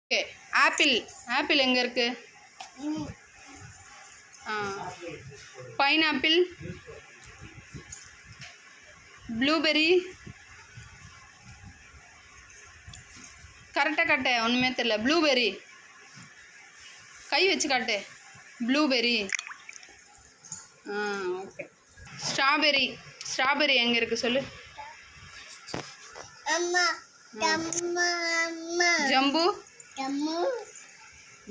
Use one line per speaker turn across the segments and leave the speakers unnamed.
Okay. Apple apple எங்கே இருக்கு? Pineapple, blueberry, கரெக்டாக காட்டு. ஒன்றுமே தெரியல. ப்ளூபெர்ரி, கை வச்சு காட்டு. ப்ளூபெர்ரி. ஓகே. ஸ்ட்ராபெர்ரி ஸ்ட்ராபெர்ரி எங்கே இருக்குது சொல்லு. ஜம்பு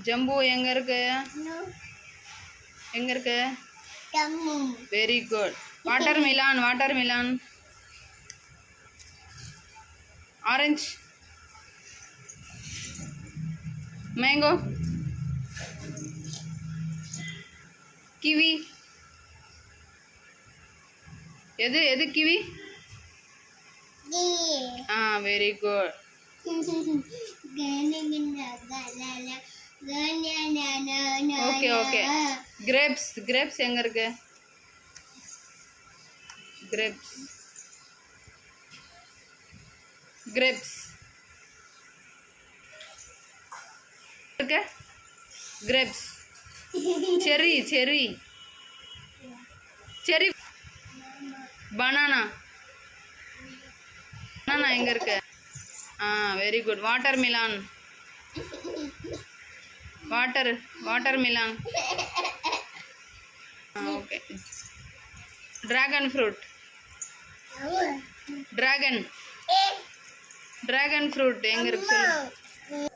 ஜம்பு எங்கே இருக்கு? எங்கே இருக்கு? Very good. Watermelon. Orange, mango, kiwi. எது kiwi? Very good. Okay. Grapes எங்க இருக்கு? கிரேப்ஸ் இருக்கு. கிரேப்ஸ். செரி பனானா எங்க இருக்கு? Very good. Watermelon. Okay. Dragon fruit எங்க இருக்கு சொல்லு.